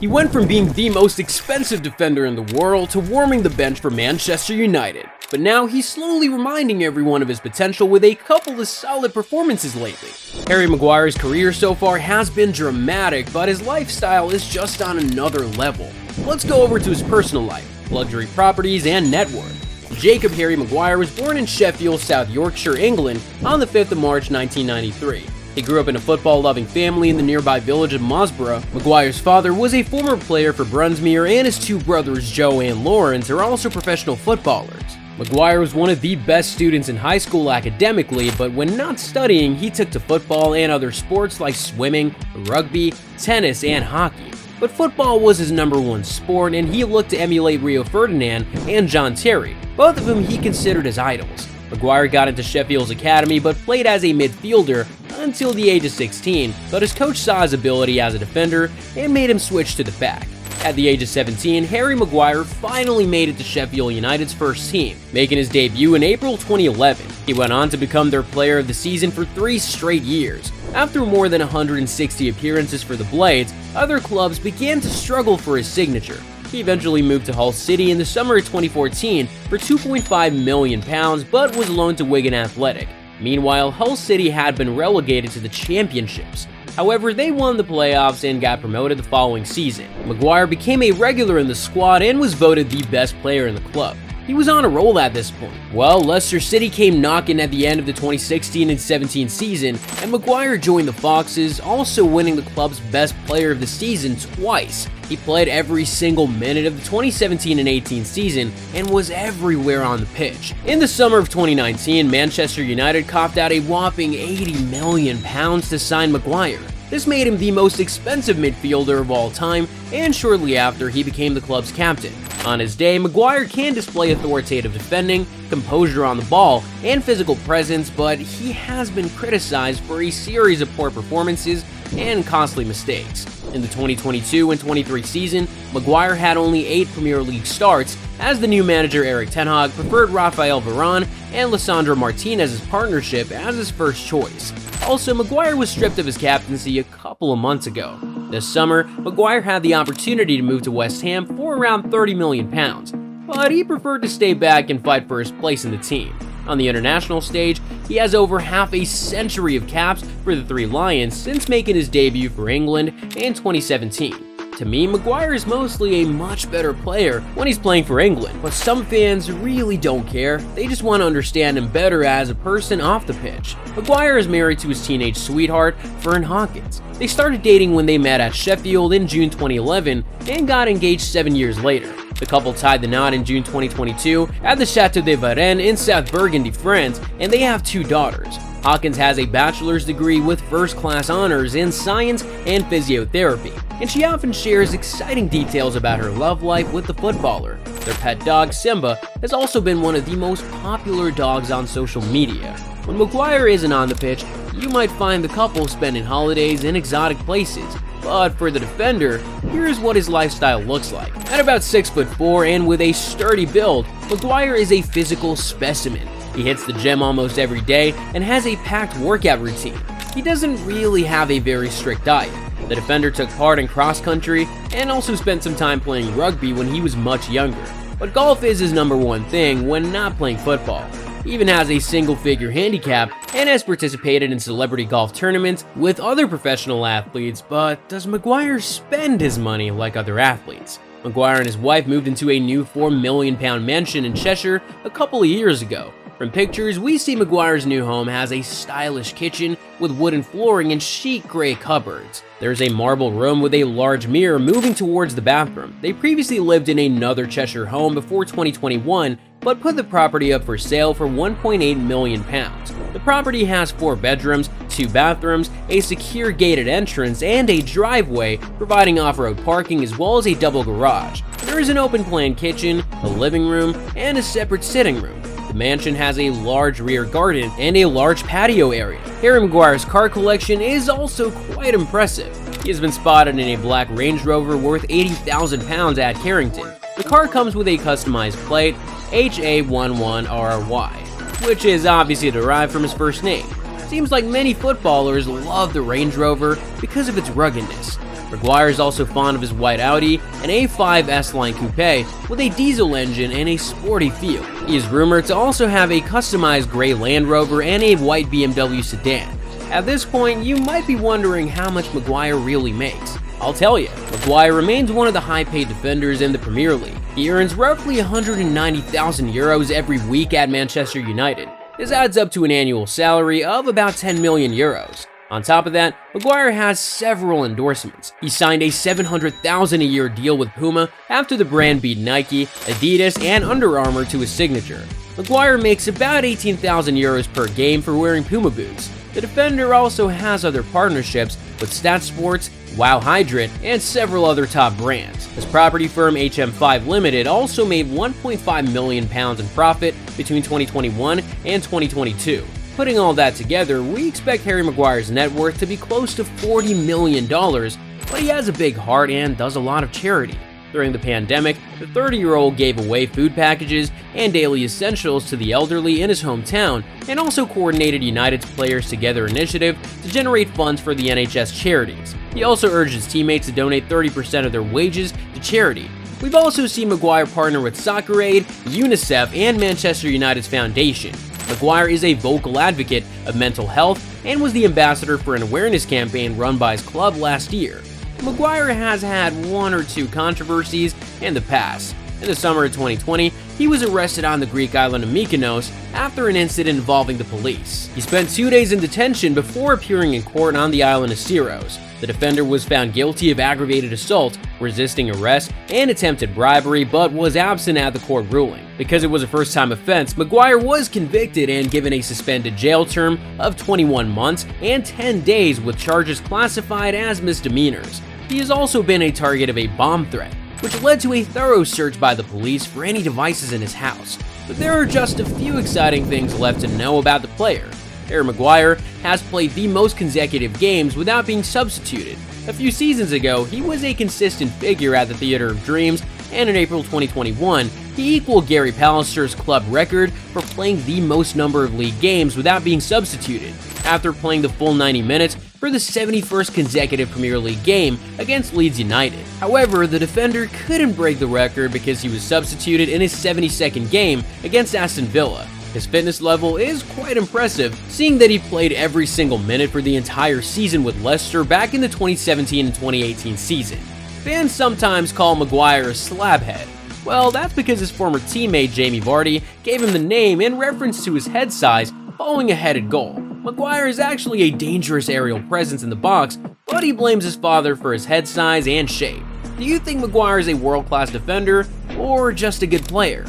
He went from being the most expensive defender in the world to warming the bench for Manchester United. But now he's slowly reminding everyone of his potential with a couple of solid performances lately. Harry Maguire's career so far has been dramatic, but his lifestyle is just on another level. Let's go over to his personal life, luxury properties, and net worth. Jacob Harry Maguire was born in Sheffield, South Yorkshire, England on the 5th of March 1993. He grew up in a football-loving family in the nearby village of Mosborough. Maguire's father was a former player for Brunsmere, and his two brothers Joe and Lawrence are also professional footballers. Maguire was one of the best students in high school academically, but when not studying, he took to football and other sports like swimming, rugby, tennis, and hockey. But football was his number one sport, and he looked to emulate Rio Ferdinand and John Terry, both of whom he considered his idols. Maguire got into Sheffield's academy but played as a midfielder until the age of 16, but his coach saw his ability as a defender and made him switch to the back. At the age of 17, Harry Maguire finally made it to Sheffield United's first team, making his debut in April 2011. He went on to become their player of the season for 3 straight years. After more than 160 appearances for the Blades, other clubs began to struggle for his signature. He eventually moved to Hull City in the summer of 2014 for £2.5 million, but was loaned to Wigan Athletic. Meanwhile, Hull City had been relegated to the Championships. However, they won the playoffs and got promoted the following season. Maguire became a regular in the squad and was voted the best player in the club. He was on a roll at this point. Well, Leicester City came knocking at the end of the 2016 and 17 season, and Maguire joined the Foxes, also winning the club's best player of the season twice. He played every single minute of the 2017 and 18 season and was everywhere on the pitch. In the summer of 2019, Manchester United coughed out a whopping £80 million to sign Maguire. This made him the most expensive midfielder of all time, and shortly after, he became the club's captain. On his day, Maguire can display authoritative defending, composure on the ball, and physical presence, but he has been criticized for a series of poor performances and costly mistakes. In the 2022 and 23 season, Maguire had only 8 Premier League starts, as the new manager Erik ten Hag preferred Rafael Varane and Lisandro Martinez's partnership as his first choice. Also, Maguire was stripped of his captaincy a couple of months ago. This summer, Maguire had the opportunity to move to West Ham for around £30 million, but he preferred to stay back and fight for his place in the team. On the international stage, he has over half a century of caps for the Three Lions since making his debut for England in 2017. To me, Maguire is mostly a much better player when he's playing for England, but some fans really don't care. They just want to understand him better as a person off the pitch. Maguire is married to his teenage sweetheart, Fern Hawkins. They started dating when they met at Sheffield in June 2011 and got engaged 7 years later. The couple tied the knot in June 2022 at the Château de Varennes in South Burgundy, France, and they have 2 daughters. Hawkins has a bachelor's degree with first-class honors in science and physiotherapy, and she often shares exciting details about her love life with the footballer. Their pet dog, Simba, has also been one of the most popular dogs on social media. When Maguire isn't on the pitch, you might find the couple spending holidays in exotic places. But for the defender, here's what his lifestyle looks like. At about 6'4" and with a sturdy build, Maguire is a physical specimen. He hits the gym almost every day and has a packed workout routine. He doesn't really have a very strict diet. The defender took part in cross-country and also spent some time playing rugby when he was much younger. But golf is his number one thing when not playing football. He even has a single-figure handicap and has participated in celebrity golf tournaments with other professional athletes, but does Maguire spend his money like other athletes? Maguire and his wife moved into a new £4 million mansion in Cheshire a couple of years ago. From pictures, we see Maguire's new home has a stylish kitchen with wooden flooring and chic gray cupboards. There's a marble room with a large mirror moving towards the bathroom. They previously lived in another Cheshire home before 2021, but put the property up for sale for £1.8 million. The property has 4 bedrooms, 2 bathrooms, a secure gated entrance, and a driveway, providing off-road parking as well as a double garage. There is an open-plan kitchen, a living room, and a separate sitting room. The mansion has a large rear garden and a large patio area. Harry Maguire's car collection is also quite impressive. He has been spotted in a black Range Rover worth £80,000 at Carrington. The car comes with a customized plate, HA11RY, which is obviously derived from his first name. Seems like many footballers love the Range Rover because of its ruggedness. Maguire is also fond of his white Audi, an A5 S-Line coupe with a diesel engine and a sporty feel. He is rumored to also have a customized gray Land Rover and a white BMW sedan. At this point, you might be wondering how much Maguire really makes. I'll tell you, Maguire remains one of the high-paid defenders in the Premier League. He earns roughly €190,000 every week at Manchester United. This adds up to an annual salary of about €10 million. On top of that, Maguire has several endorsements. He signed a $700,000 a year deal with Puma after the brand beat Nike, Adidas, and Under Armour to his signature. Maguire makes about €18,000 per game for wearing Puma boots. The defender also has other partnerships with Stat Sports, Wow Hydrant, and several other top brands. His property firm HM5 Limited also made £1.5 million in profit between 2021 and 2022. Putting all that together, we expect Harry Maguire's net worth to be close to $40 million, but he has a big heart and does a lot of charity. During the pandemic, the 30-year-old gave away food packages and daily essentials to the elderly in his hometown, and also coordinated United's Players Together initiative to generate funds for the NHS charities. He also urged his teammates to donate 30% of their wages to charity. We've also seen Maguire partner with Soccer Aid, UNICEF, and Manchester United's Foundation. Maguire is a vocal advocate of mental health and was the ambassador for an awareness campaign run by his club last year. Maguire has had one or two controversies in the past. In the summer of 2020, he was arrested on the Greek island of Mykonos after an incident involving the police. He spent 2 days in detention before appearing in court on the island of Syros. The defender was found guilty of aggravated assault, resisting arrest, and attempted bribery, but was absent at the court ruling. Because it was a first-time offense, Maguire was convicted and given a suspended jail term of 21 months and 10 days with charges classified as misdemeanors. He has also been a target of a bomb threat, which led to a thorough search by the police for any devices in his house. But there are just a few exciting things left to know about the player. Harry Maguire has played the most consecutive games without being substituted. A few seasons ago, he was a consistent figure at the Theatre of Dreams, and in April 2021, he equaled Gary Pallister's club record for playing the most number of league games without being substituted, after playing the full 90 minutes for the 71st consecutive Premier League game against Leeds United. However, the defender couldn't break the record because he was substituted in his 72nd game against Aston Villa. His fitness level is quite impressive, seeing that he played every single minute for the entire season with Leicester back in the 2017 and 2018 season. Fans sometimes call Maguire a slabhead. Well, that's because his former teammate Jamie Vardy gave him the name in reference to his head size following a headed goal. Maguire is actually a dangerous aerial presence in the box, but he blames his father for his head size and shape. Do you think Maguire is a world-class defender, or just a good player?